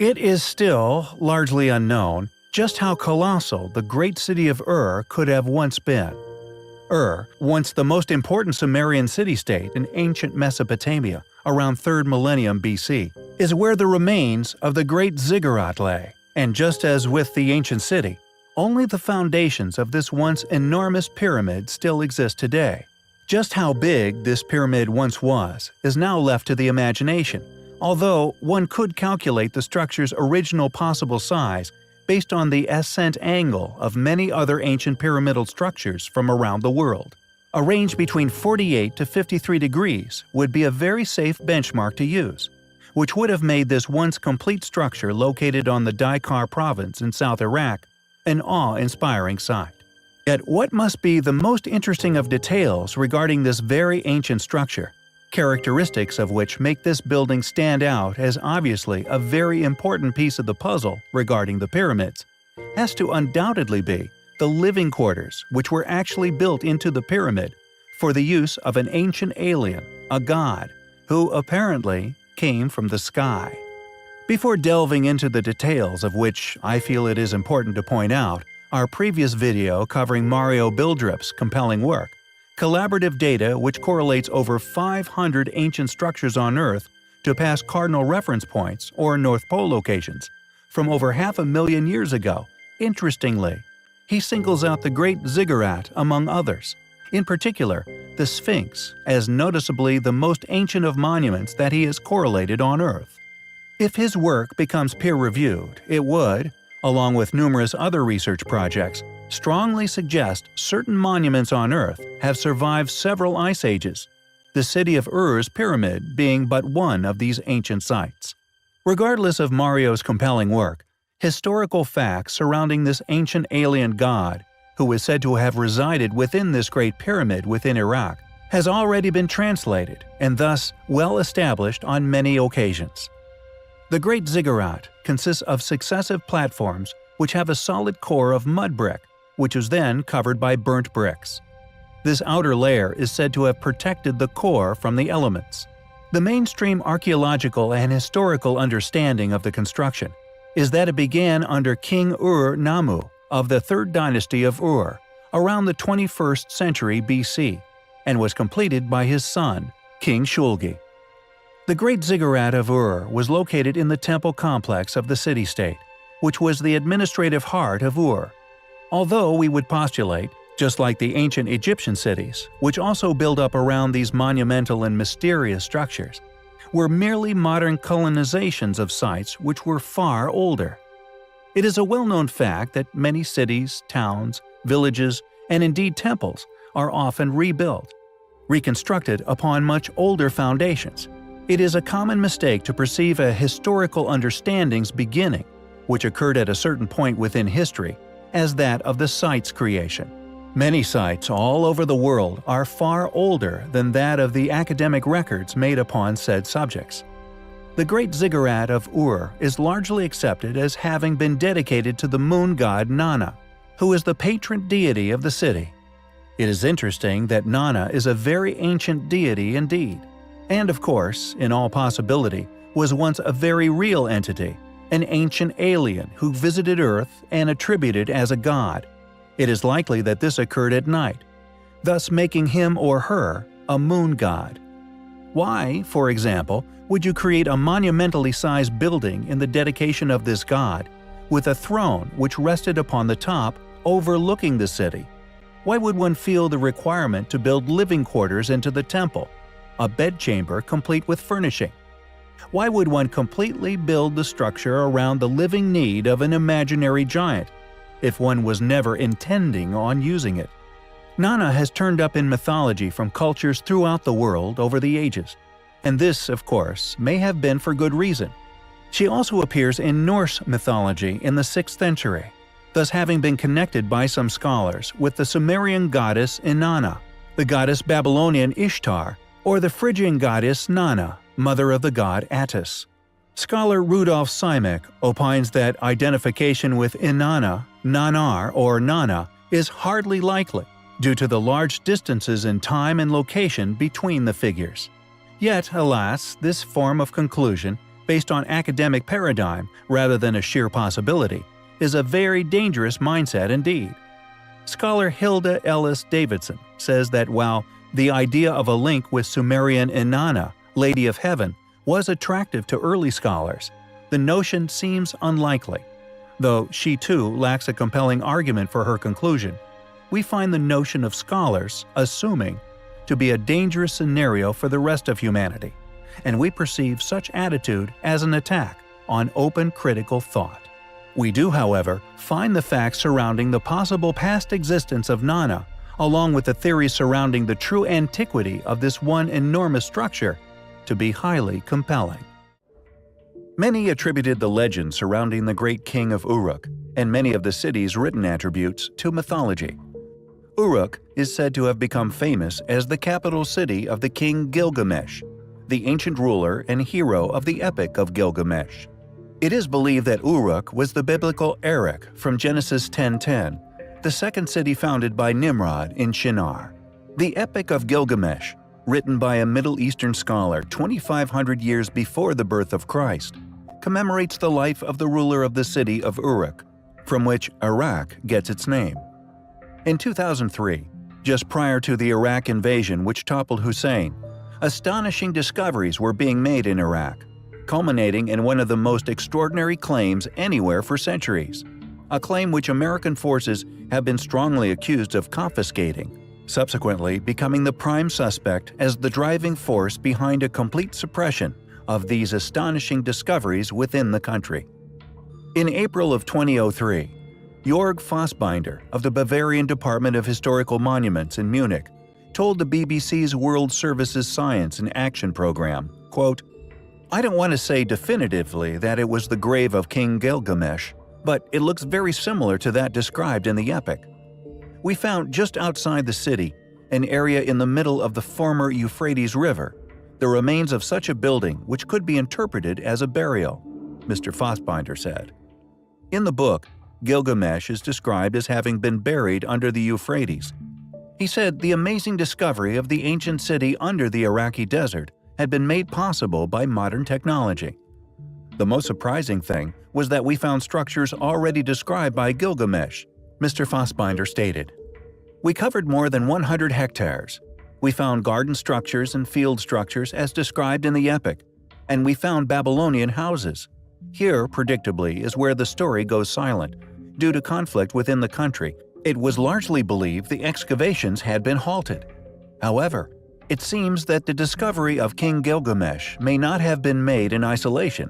It is still largely unknown just how colossal the great city of Ur could have once been. Ur, once the most important Sumerian city-state in ancient Mesopotamia around 3rd millennium BC, is where the remains of the Great Ziggurat lay, and just as with the ancient city, only the foundations of this once enormous pyramid still exist today. Just how big this pyramid once was is now left to the imagination, although one could calculate the structure's original possible size based on the ascent angle of many other ancient pyramidal structures from around the world. A range between 48 to 53 degrees would be a very safe benchmark to use, which would have made this once complete structure located on the Daikar province in South Iraq an awe-inspiring sight. Yet what must be the most interesting of details regarding this very ancient structure, characteristics of which make this building stand out as obviously a very important piece of the puzzle regarding the pyramids, has to undoubtedly be the living quarters which were actually built into the pyramid for the use of an ancient alien, a god, who apparently came from the sky. Before delving into the details of which I feel it is important to point out our previous video covering Mario Bildrup's compelling work, collaborative data which correlates over 500 ancient structures on Earth to past cardinal reference points or North Pole locations from over 500,000 years ago. Interestingly, he singles out the Great Ziggurat among others, in particular the Sphinx as noticeably the most ancient of monuments that he has correlated on Earth. If his work becomes peer-reviewed, it would, along with numerous other research projects, strongly suggest certain monuments on Earth have survived several ice ages, the city of Ur's pyramid being but one of these ancient sites. Regardless of Mario's compelling work, historical facts surrounding this ancient alien god, who is said to have resided within this great pyramid within Iraq, has already been translated and thus well established on many occasions. The Great Ziggurat consists of successive platforms which have a solid core of mud brick, which was then covered by burnt bricks. This outer layer is said to have protected the core from the elements. The mainstream archaeological and historical understanding of the construction is that it began under King Ur-Nammu of the 3rd dynasty of Ur around the 21st century BC and was completed by his son, King Shulgi. The Great Ziggurat of Ur was located in the temple complex of the city-state, which was the administrative heart of Ur. Although we would postulate, just like the ancient Egyptian cities, which also build up around these monumental and mysterious structures, were merely modern colonizations of sites which were far older. It is a well-known fact that many cities, towns, villages, and indeed temples are often rebuilt, reconstructed upon much older foundations. It is a common mistake to perceive a historical understanding's beginning, which occurred at a certain point within history, as that of the site's creation. Many sites all over the world are far older than that of the academic records made upon said subjects. The Great Ziggurat of Ur is largely accepted as having been dedicated to the moon god Nanna, who is the patron deity of the city. It is interesting that Nanna is a very ancient deity indeed, and of course, in all possibility, was once a very real entity, an ancient alien who visited Earth and attributed as a god. It is likely that this occurred at night, thus making him or her a moon god. Why, for example, would you create a monumentally sized building in the dedication of this god, with a throne which rested upon the top overlooking the city? Why would one feel the requirement to build living quarters into the temple, a bedchamber complete with furnishing? Why would one completely build the structure around the living need of an imaginary giant, if one was never intending on using it? Nanna has turned up in mythology from cultures throughout the world over the ages, and this, of course, may have been for good reason. She also appears in Norse mythology in the 6th century, thus having been connected by some scholars with the Sumerian goddess Inanna, the goddess Babylonian Ishtar, or the Phrygian goddess Nanna, mother of the god Attis. Scholar Rudolf Simek opines that identification with Inanna, Nannar, or Nanna is hardly likely, due to the large distances in time and location between the figures. Yet, alas, this form of conclusion, based on academic paradigm rather than a sheer possibility, is a very dangerous mindset indeed. Scholar Hilda Ellis Davidson says that while the idea of a link with Sumerian Nanna, Lady of Heaven, was attractive to early scholars, the notion seems unlikely. Though she too lacks a compelling argument for her conclusion, we find the notion of scholars assuming to be a dangerous scenario for the rest of humanity, and we perceive such attitude as an attack on open critical thought. We do, however, find the facts surrounding the possible past existence of Nanna, along with the theories surrounding the true antiquity of this one enormous structure, to be highly compelling. Many attributed the legend surrounding the great king of Uruk and many of the city's written attributes to mythology. Uruk is said to have become famous as the capital city of the king Gilgamesh, the ancient ruler and hero of the Epic of Gilgamesh. It is believed that Uruk was the biblical Erech from Genesis 10:10, the second city founded by Nimrod in Shinar. The Epic of Gilgamesh, written by a Middle Eastern scholar 2,500 years before the birth of Christ, commemorates the life of the ruler of the city of Uruk, from which Iraq gets its name. In 2003, just prior to the Iraq invasion which toppled Hussein, astonishing discoveries were being made in Iraq, culminating in one of the most extraordinary claims anywhere for centuries, a claim which American forces have been strongly accused of confiscating, subsequently becoming the prime suspect as the driving force behind a complete suppression of these astonishing discoveries within the country. In April of 2003, Jörg Fassbinder of the Bavarian Department of Historical Monuments in Munich told the BBC's World Services Science and Action program, quote, "I don't want to say definitively that it was the grave of King Gilgamesh, but it looks very similar to that described in the epic. We found just outside the city, an area in the middle of the former Euphrates River, the remains of such a building which could be interpreted as a burial," Mr. Fassbinder said. In the book, Gilgamesh is described as having been buried under the Euphrates. He said the amazing discovery of the ancient city under the Iraqi desert had been made possible by modern technology. The most surprising thing was that we found structures already described by Gilgamesh, Mr. Fassbinder stated. "We covered more than 100 hectares. We found garden structures and field structures as described in the epic, and we found Babylonian houses. Here, predictably, is where the story goes silent. Due to conflict within the country, it was largely believed the excavations had been halted. However, it seems that the discovery of King Gilgamesh may not have been made in isolation.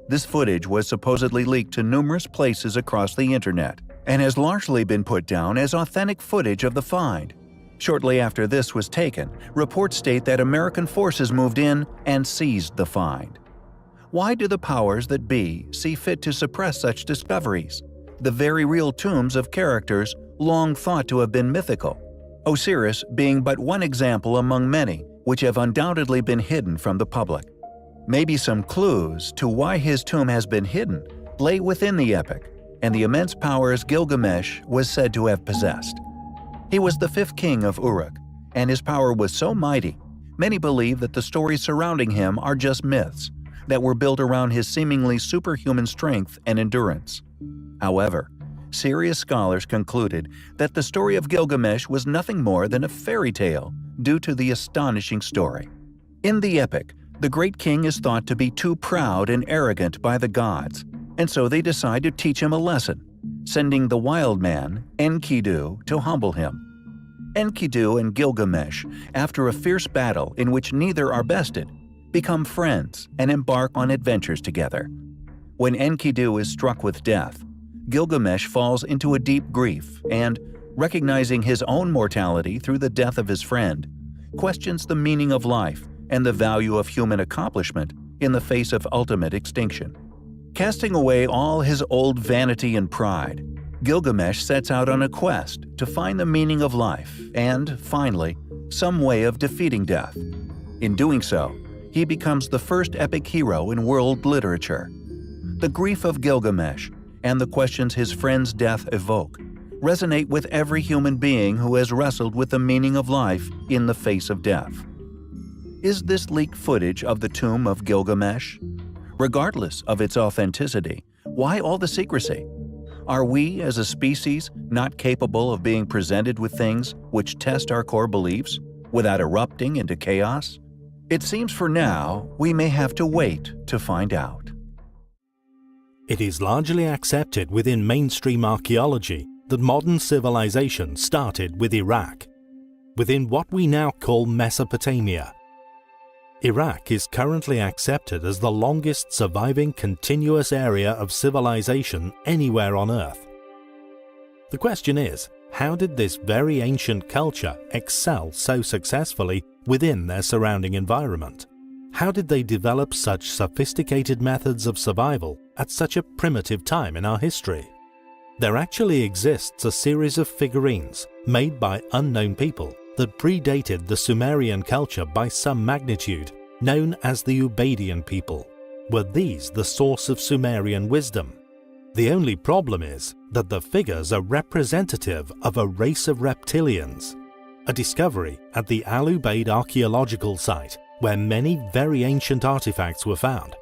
This footage was supposedly leaked to numerous places across the internet and has largely been put down as authentic footage of the find. Shortly after this was taken, reports state that American forces moved in and seized the find. Why do the powers that be see fit to suppress such discoveries? The very real tombs of characters long thought to have been mythical, Osiris being but one example among many which have undoubtedly been hidden from the public. Maybe some clues to why his tomb has been hidden lay within the epic and the immense powers Gilgamesh was said to have possessed. He was the fifth king of Uruk, and his power was so mighty, many believe that the stories surrounding him are just myths that were built around his seemingly superhuman strength and endurance. However, serious scholars concluded that the story of Gilgamesh was nothing more than a fairy tale due to the astonishing story. In the epic, the great king is thought to be too proud and arrogant by the gods, and so they decide to teach him a lesson, sending the wild man, Enkidu, to humble him. Enkidu and Gilgamesh, after a fierce battle in which neither are bested, become friends and embark on adventures together. When Enkidu is struck with death, Gilgamesh falls into a deep grief and, recognizing his own mortality through the death of his friend, questions the meaning of life and the value of human accomplishment in the face of ultimate extinction. Casting away all his old vanity and pride, Gilgamesh sets out on a quest to find the meaning of life and, finally, some way of defeating death. In doing so, he becomes the first epic hero in world literature. The grief of Gilgamesh and the questions his friend's death evoke resonate with every human being who has wrestled with the meaning of life in the face of death. Is this leaked footage of the tomb of Gilgamesh? Regardless of its authenticity, why all the secrecy? Are we, as a species, not capable of being presented with things which test our core beliefs without erupting into chaos? It seems for now we may have to wait to find out. It is largely accepted within mainstream archaeology that modern civilization started with Iraq, within what we now call Mesopotamia. Iraq is currently accepted as the longest surviving continuous area of civilization anywhere on Earth. The question is, how did this very ancient culture excel so successfully within their surrounding environment? How did they develop such sophisticated methods of survival at such a primitive time in our history? There actually exists a series of figurines made by unknown people that predated the Sumerian culture by some magnitude, known as the Ubaidian people. Were these the source of Sumerian wisdom? The only problem is that the figures are representative of a race of reptilians, a discovery at the Al Ubaid archaeological site where many very ancient artifacts were found,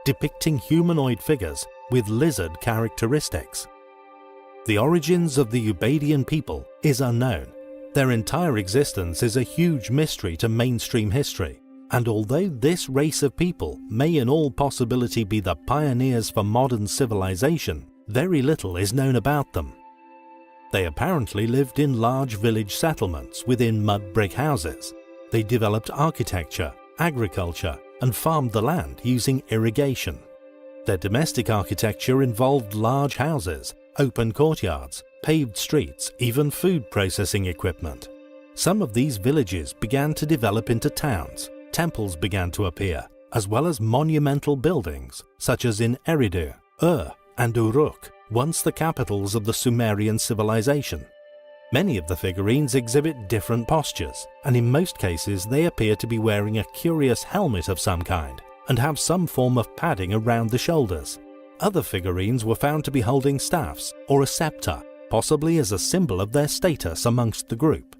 depicting humanoid figures with lizard characteristics. The origins of the Ubaidian people is unknown. Their entire existence is a huge mystery to mainstream history, and although this race of people may in all possibility be the pioneers for modern civilization, very little is known about them. They apparently lived in large village settlements within mud brick houses. They developed architecture, agriculture, and farmed the land using irrigation. Their domestic architecture involved large houses, open courtyards, paved streets, even food processing equipment. Some of these villages began to develop into towns. Temples began to appear, as well as monumental buildings, such as in Eridu, Ur, and Uruk, once the capitals of the Sumerian civilization. Many of the figurines exhibit different postures, and in most cases they appear to be wearing a curious helmet of some kind, and have some form of padding around the shoulders. Other figurines were found to be holding staffs or a scepter, possibly as a symbol of their status amongst the group.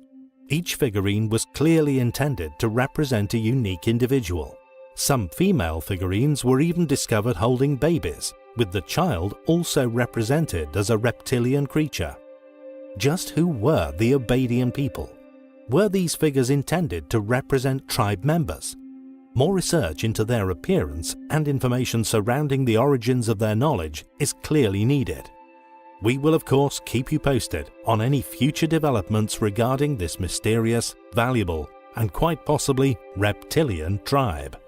Each figurine was clearly intended to represent a unique individual. Some female figurines were even discovered holding babies, with the child also represented as a reptilian creature. Just who were the Ubaidian people? Were these figures intended to represent tribe members? More research into their appearance and information surrounding the origins of their knowledge is clearly needed. We will of course keep you posted on any future developments regarding this mysterious, valuable, and quite possibly reptilian tribe.